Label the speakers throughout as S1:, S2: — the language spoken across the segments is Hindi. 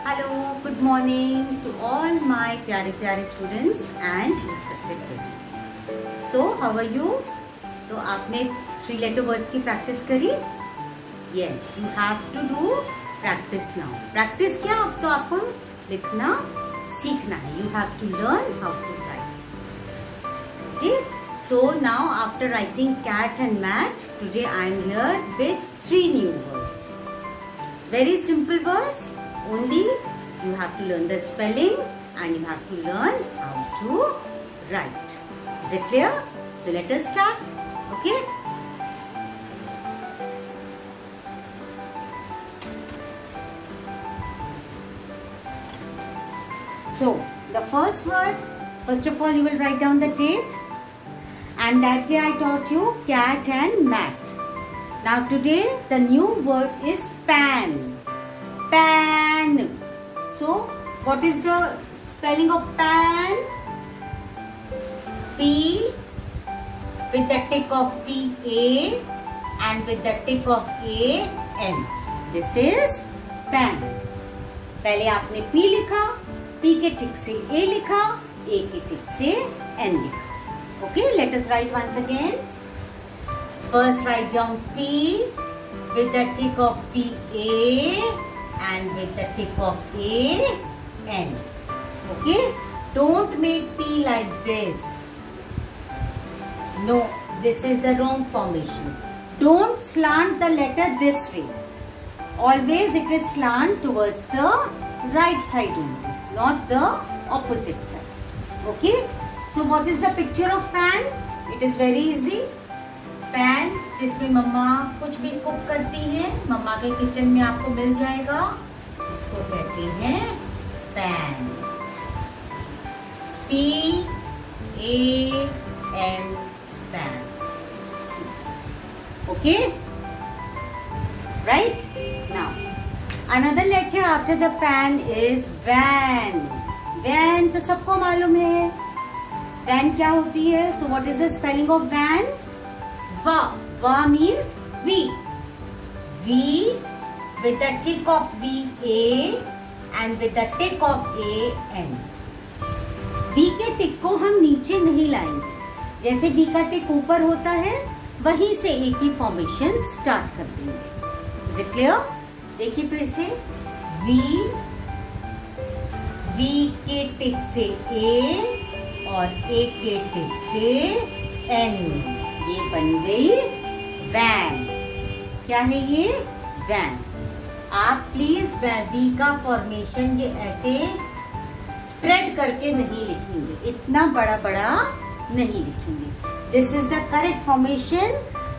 S1: Hello, good morning to all my प्यारे students and respected parents. So, how are you? तो आपने 3 letter words की practice करी? Yes, you have to do practice now. Practice क्या? अब तो आपको लिखना सीखना है. You have to learn how to write. Okay? So now after writing cat and mat, today I am here with 3 new words. Very simple words. Only you have to learn the spelling and you have to learn how to write. Is it clear? So let us start. Okay? So the first word, first of all you will write down the date. And that day I taught you cat and mat. Now today the new word is pan. Pan. So what is the spelling of pan? P with the tick of P-A and with the tick of A-N. This is pan. पहले आपने P लिखा, P के टिक से A लिखा, A के टिक से N लिखा. Okay, let us write once again. First write down P with the tick of P-A and with the tick of A-N. Okay, don't make P like this. No, this is the wrong formation. Don't slant the letter this way. Always it is slant towards the right side only, not the opposite side. Okay, so what is the picture of pan? It is very easy. Pan जिसमें मम्मा कुछ भी कुक करती हैं, मम्मा के किचन में आपको मिल जाएगा. इसको कहते हैं pan. P-A-N, pan. Okay? Right? Now, another letter after the pan is van. Van तो सबको मालूम है. Van क्या होती है? So what is the spelling of van? Va. Va means V. V with the tick of V-A and with the tick of A-N. V के टिक को हम नीचे नहीं लाएंगे. जैसे V का टिक ऊपर होता है, वहीं से A की फॉर्मेशन स्टार्ट कर देंगे. Is it clear? देखिए फिर से V के टिक से A और A के टिक से N. ये बन गई वैन. क्या है ये? वैन. आप प्लीज वी का फॉर्मेशन ये ऐसे स्प्रेड करके नहीं लिखेंगे, इतना बड़ा बड़ा नहीं लिखेंगे. This is the correct formation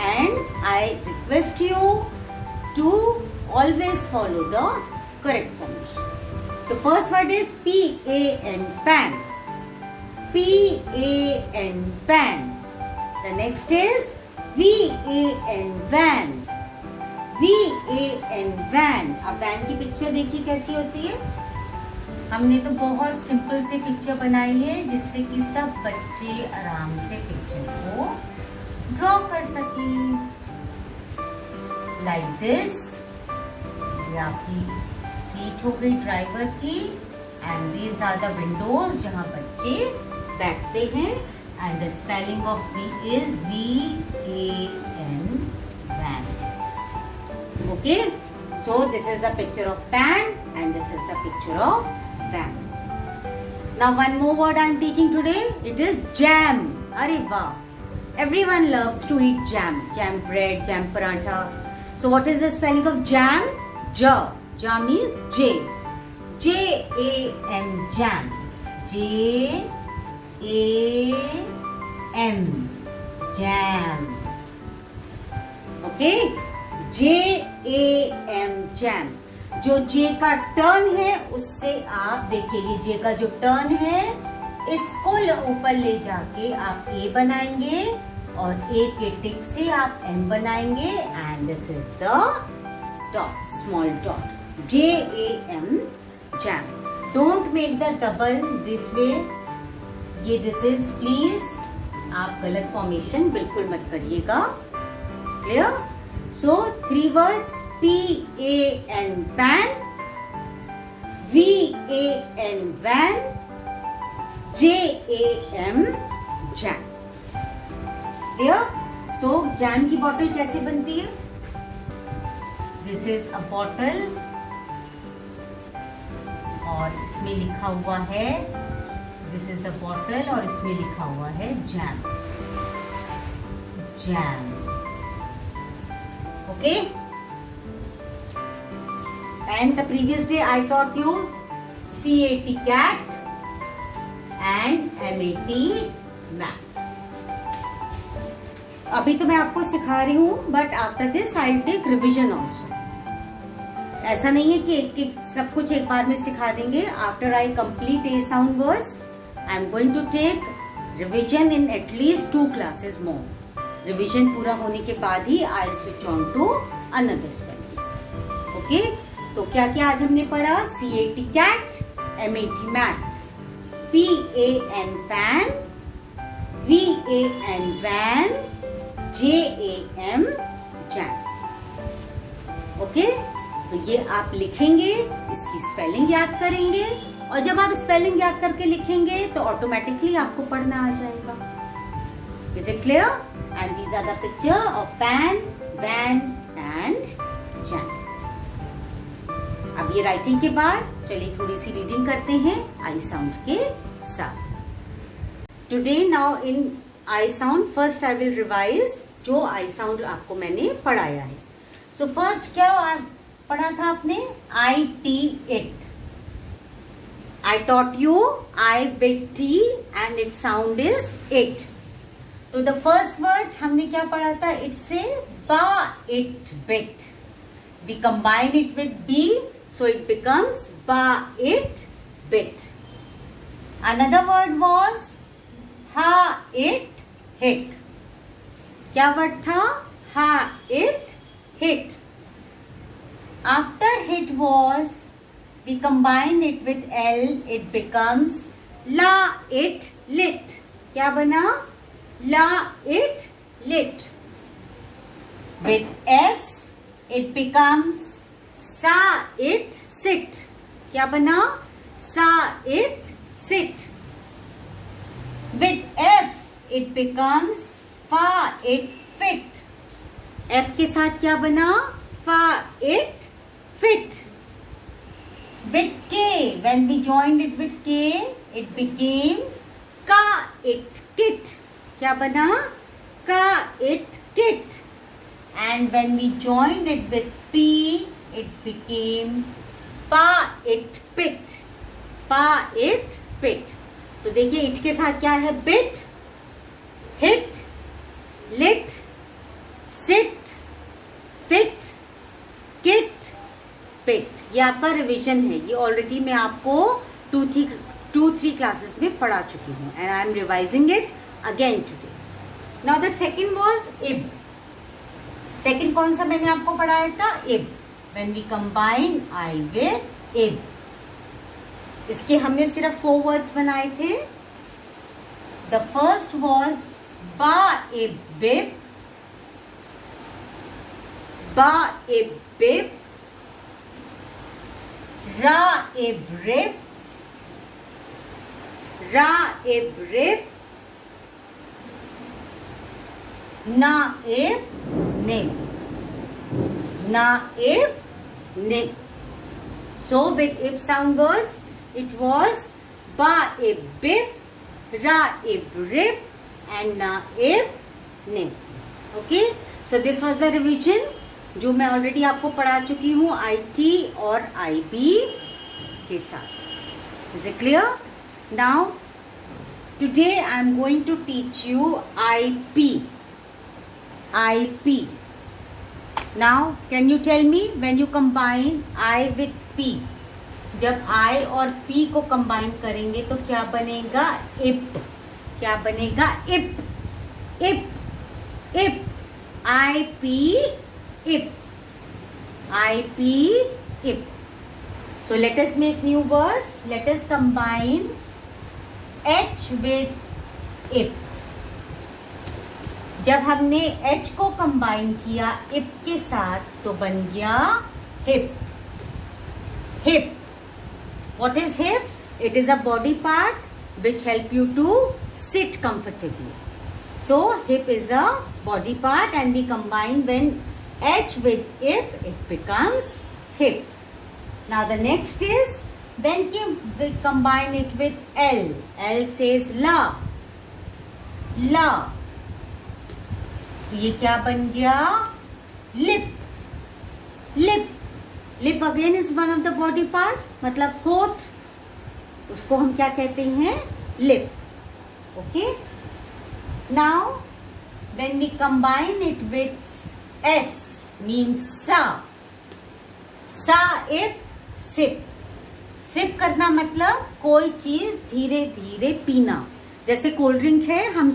S1: and I request you to always follow the correct formation. The first word is P-A-N, pan. P-A-N, pan. The next is V-A-N, van. V-A-N, van. अब वैन की पिक्चर देखिए कैसी होती है. हमने तो बहुत सिंपल सी पिक्चर बनाई है जिससे कि सब बच्चे आराम से पिक्चर को ड्रॉ कर सके. Like this. ये आपकी सीट हो गई ड्राइवर की and these are the windows जहाँ बच्चे बैठते हैं. And the spelling of V is V-A-N, van. Okay? So this is the picture of pan and this is the picture of van. Now one more word I am teaching today. It is jam. Arey wow. Everyone loves to eat jam. Jam bread, jam paratha. So what is the spelling of jam? Ja. Ja means J. J-A-M, jam. J-A-M, jam. Okay? J-A-M, jam. जो J का टर्न है उससे आप देखिए, ये J का जो टर्न है इसको ऊपर ले जाके आप A बनाएंगे और A के टिक से आप M बनाएंगे and this is the dot, small dot. J-A-M, jam. Don't make the double this way. ये दिस इज प्लीज आप गलत फॉर्मेशन बिल्कुल मत करिएगा. क्लियर? सो 3 words P-A-N, pan. VAN van, JAM jam. Clear? So jam की बॉटल कैसे बनती है? This is a bottle और इसमें लिखा हुआ है, This is the bottle और इसमें लिखा हुआ है jam. Jam. Okay? And the previous day I taught you CAT cat and MAT map. अभी तो मैं आपको सिखा रही हूँ, but after this I will take revision also. ऐसा नहीं है कि एक सब कुछ एक बार में सिखा देंगे. After I complete a sound words I am going to take revision in at least 2 classes more. Revision पूरा होने के बाद ही I switch on to another spellings. Okay, तो क्या क्या आज हमने पढ़ा? CAT cat, MAT mat, PAN pan, VAN van, JAM jam. Okay, तो ये आप लिखेंगे, इसकी स्पेलिंग याद करेंगे, और जब आप स्पेलिंग याद करके लिखेंगे तो ऑटोमेटिकली आपको पढ़ना आ जाएगा. Is it clear? And these are the picture of pan, van and jam. अब ये राइटिंग के बाद चलिए थोड़ी सी रीडिंग करते हैं आई साउंड के साथ. Today now in I sound first I will revise जो आई साउंड आपको मैंने पढ़ाया है. सो फर्स्ट क्या पढ़ा था आपने? IT it. I taught you I big T and its sound is it. तो the first word हमने क्या पढ़ा था? It से ba it bit. We combine it with B, so it becomes ba it bit. Another word was ha it hit. क्या वर्ड था? ha it hit. After hit was, we combine it with L, it becomes la it lit. क्या बना? La it lit. With S, it becomes sa it sit. क्या बना? Sa it sit. With F, it becomes fa it fit. F के साथ क्या बना? Fa it fit. With K, when we joined it with K, it became ka it kit. क्या बना? Ka it kit. And when we joined it with P, it became pa it pit. Pa it pit. तो देखिए it के साथ क्या है? Bit, hit, lit, sit, fit, kit, पिट. ये आपका रिवीजन है. ये ऑलरेडी मैं आपको 2-3 क्लासेस में पढ़ा चुकी हूँ and I am revising it again today. Now the second was ib. Second कौन सा मैंने आपको पढ़ाया था? Ib. When we combine I with ib. इसके हमने सिर्फ 4 वर्ड्स बनाए थे. द फर्स्ट वाज बा इब बिब, बा इब बिब, ra ib rib, ra ib rib, na ib nib, na ib nib. So with ib sound words it was ba ib bib, ra ib rib and na ib nib. Okay, so this was the revision जो मैं ऑलरेडी आपको पढ़ा चुकी हूँ IT और IB के साथ. Is it clear? Now today I am going to teach you IP. IP. Now can you tell me when you combine I with P, जब I और P को कंबाइन करेंगे तो क्या बनेगा? इप. क्या बनेगा? इप. इप. इप. IP ip. IP ip. So let us make new words. Let us combine H with ip. जब हमने H को कंबाइन किया ip के साथ तो बन गया hip. Hip. What is hip? It is a body part which help you to sit comfortably. So hip is a body part, and we combine when H with hip, it becomes hip. Now the next is when we combine it with L. L says la. La. ये क्या बन गया? Lip. Lip. Lip again is one of the body part. मतलब होठ. उसको हम क्या कहते हैं? Lip. Okay. Now when we combine it with S means sa. Sa, ip, sip. Sip करना मतलब कोई चीज धीरे धीरे पीना. जैसे कोल्ड ड्रिंक है, हम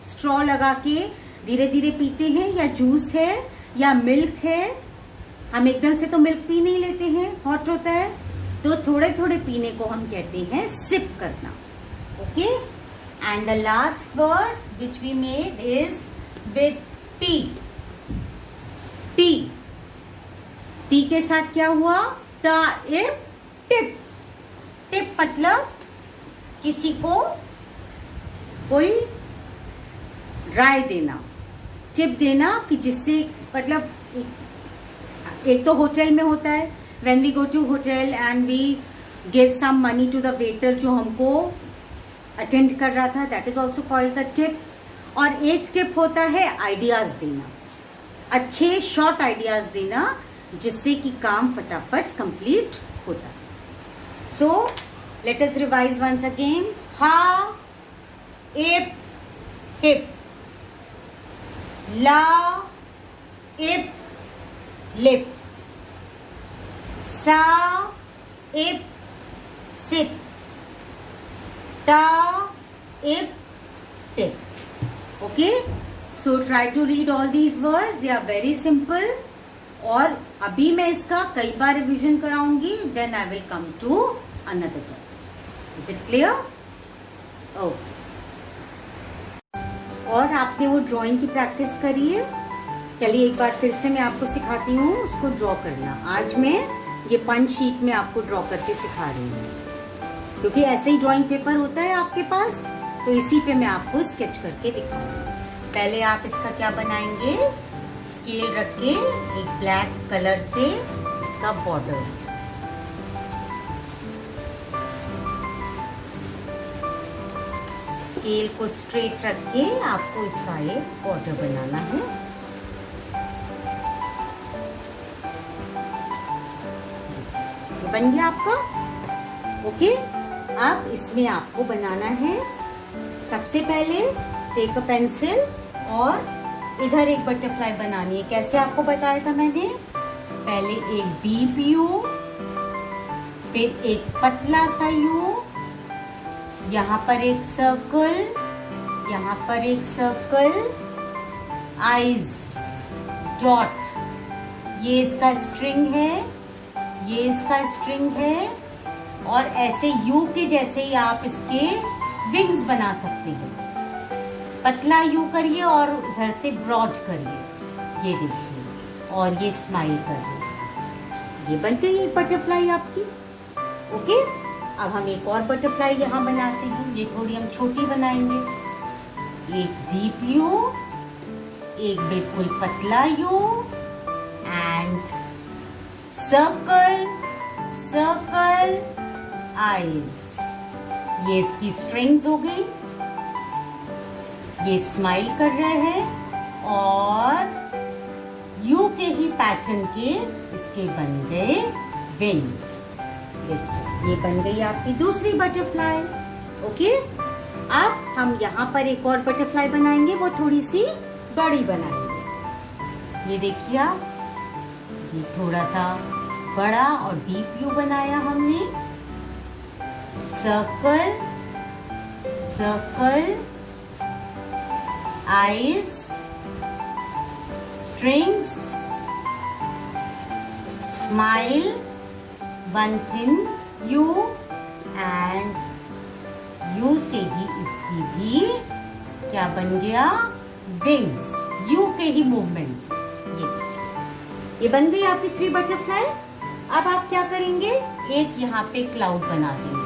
S1: स्ट्रॉ लगा के धीरे धीरे पीते हैं, या जूस है या मिल्क है, हम एकदम से तो मिल्क पी नहीं लेते हैं, हॉट होता है, तो थोड़े थोड़े पीने को हम कहते हैं सिप करना. Okay. And the last word which we made is with T. T. T के साथ क्या हुआ? टा, इप, टिप. टिप मतलब किसी को कोई राय देना, टिप देना, कि जिससे मतलब एक तो होटल में होता है, when we go to hotel and we give some money to the waiter जो हमको अटेंड कर रहा था, that is also called the tip. और एक टिप होता है आइडियाज देना, अच्छे शॉर्ट आइडियाज देना, जिससे कि काम फटाफट कंप्लीट होता है. So, let us revise once again. Ha, ip, hip. La, ip, lip. Sa, ip, sip. Ta, ip, tip. Okay? So, try to read all these words. They are very simple. और अभी मैं इसका कई बार रिवीजन कराऊंगी. Then I will come to another topic. Is it clear? Okay. और आपने वो ड्राइंग की प्रैक्टिस करी है. चलिए एक बार फिर से मैं आपको सिखाती हूँ उसको ड्रॉ करना. आज मैं ये पंच शीट में आपको ड्रॉ करके सिखा रही हूँ, क्योंकि ऐसे ही ड्राइंग पेपर होता है आपके पास, तो इसी पे मैं आपको स्केच करके दिखाऊंगी. पहले आप इसका क्या बनाएंगे? स्केल रख के एक ब्लैक कलर से इसका बॉर्डर. स्केल को स्ट्रेट रख के आपको इसका एक बॉर्डर बनाना है. बन गया आपका. ओके. अब इसमें आपको बनाना है, सबसे पहले टेक अ पेंसिल और इधर एक बटरफ्लाई बनानी है. कैसे आपको बताया था मैंने? पहले एक डीप यू, फिर एक पतला सा यू, यहाँ पर एक सर्कल, यहाँ पर एक सर्कल, आईज, डॉट. ये इसका स्ट्रिंग है, ये इसका स्ट्रिंग है, और ऐसे यू के जैसे ही आप इसके विंग्स बना सकते हैं. पतला यू करिए और उधर से ब्रॉड करिए. ये देखिए, और ये स्माइल करिए. ये बन गई बटरफ्लाई आपकी. ओके. अब हम एक और बटरफ्लाई यहाँ बनाते हैं. ये थोड़ी हम छोटी बनाएंगे. एक डीप यू, एक बिल्कुल पतला you, and circle, circle, eyes. ये इसकी स्ट्रिंग्स हो गई. ये स्माइल कर रहे हैं, और यू के ही पैटर्न के इसके बन गए विंग्स. देखिए, ये बन गई आपकी दूसरी बटरफ्लाई. ओके. अब हम यहाँ पर एक और बटरफ्लाई बनाएंगे, वो थोड़ी सी बड़ी बनाएंगे. ये देखिए आप, ये थोड़ा सा बड़ा और डीप यू बनाया हमने. Circle, circle, eyes, strings, smile, one thin U, and U से ही इसकी भी क्या बन गया? विंग्स. U के ही मूवमेंट्स. ये बन गई आपकी 3 बटरफ्लाई. अब आप क्या करेंगे? एक यहाँ पे क्लाउड बना देंगे।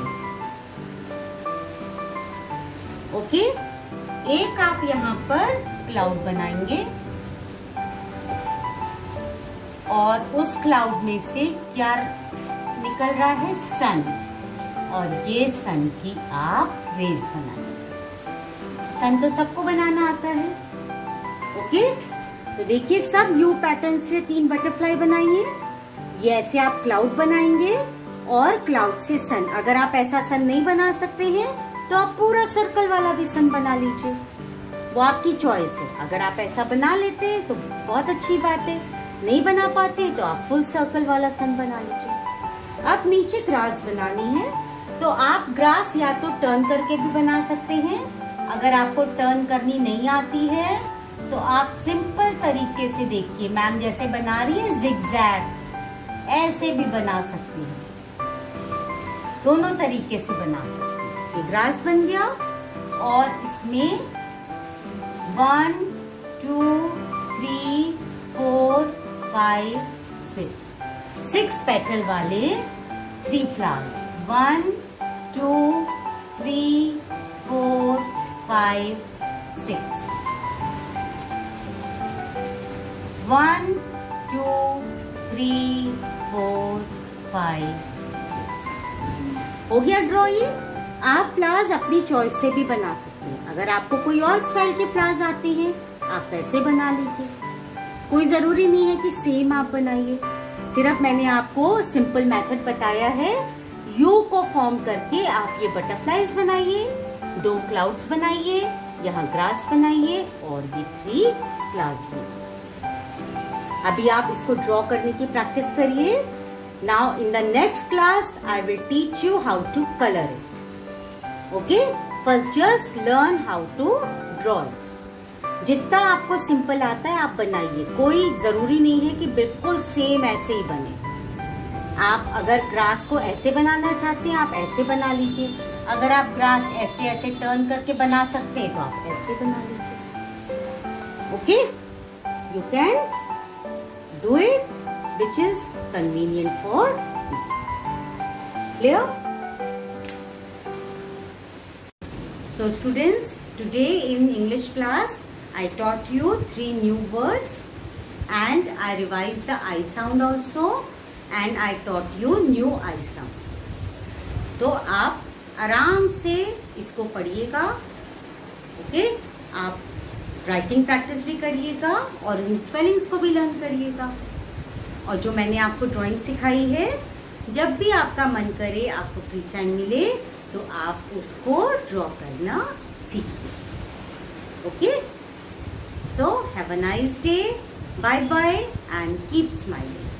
S1: ओके, एक आप यहाँ पर क्लाउड बनाएंगे और उस क्लाउड में से क्या निकल रहा है? सन, और ये सन की आप रेज बनाएंगे। सन तो सबको बनाना आता है। ओके, तो देखिए सब यू पैटर्न से 3 बटरफ्लाई बनाइए। ये ऐसे आप क्लाउड बनाएंगे और क्लाउड से सन। अगर आप ऐसा सन नहीं बना सकते हैं तो आप पूरा सर्कल वाला भी सन बना लीजिए, वो आपकी चॉइस है। अगर आप ऐसा बना लेते हैं तो बहुत अच्छी बात है, नहीं बना पाते तो आप फुल सर्कल वाला सन बना लीजिए। अब नीचे ग्रास बनानी है, तो आप ग्रास या तो टर्न करके भी बना सकते हैं। अगर आपको टर्न करनी नहीं आती है तो आप सिंपल तरीके से देखिए, मैम जैसे बना रही है जिगजैग, ऐसे भी बना सकती हैं। दोनों तरीके से बना सकते हैं। ये ग्रास बन गया और इसमें 1 2 3 4 5 6 पेटल वाले 3 फ्लावर्स। 1 2 3 4 5 6। 1 2 3 4 5 6 हो गया ड्रॉ। ये आप फ्लावर्स अपनी चॉइस से भी बना सकते हैं। अगर आपको कोई और स्टाइल के फ्लावर्स आते हैं आप वैसे बना लीजिए, कोई जरूरी नहीं है कि सेम आप बनाइए। सिर्फ मैंने आपको सिंपल मेथड बताया है। यू को फॉर्म करके आप ये बटरफ्लाईज बनाइए, 2 क्लाउड्स बनाइए, यहाँ ग्रास बनाइए और ये 3 फ्लावर्स बनाइए। अभी आप इसको ड्रॉ करने की प्रैक्टिस करिए। Now in the next class I will teach you how to colour it. Okay, first just learn how to draw it. जितना आपको सिंपल आता है आप बनाइए, कोई जरूरी नहीं है कि बिल्कुल सेम ऐसे ही बने। आप अगर ग्रास को ऐसे बनाना चाहते हैं आप ऐसे बना लीजिए। अगर आप ग्रास ऐसे ऐसे टर्न करके बना सकते हैं तो आप ऐसे बना लीजिए। Okay, you can do it which is convenient for you. Clear? So students, today in English class I taught you 3 new words and I revised the I sound also and I taught you new I sound. तो आप आराम से इसको पढ़िएगा। ओके, आप राइटिंग प्रैक्टिस भी करिएगा और इन स्पेलिंग्स को भी लर्न करिएगा। और जो मैंने आपको ड्राइंग सिखाई है, जब भी आपका मन करे, आपको फ्री टाइम मिले तो आप उसको ड्रॉ करना सीखिए। Okay, so have a nice day, bye bye and keep smiling.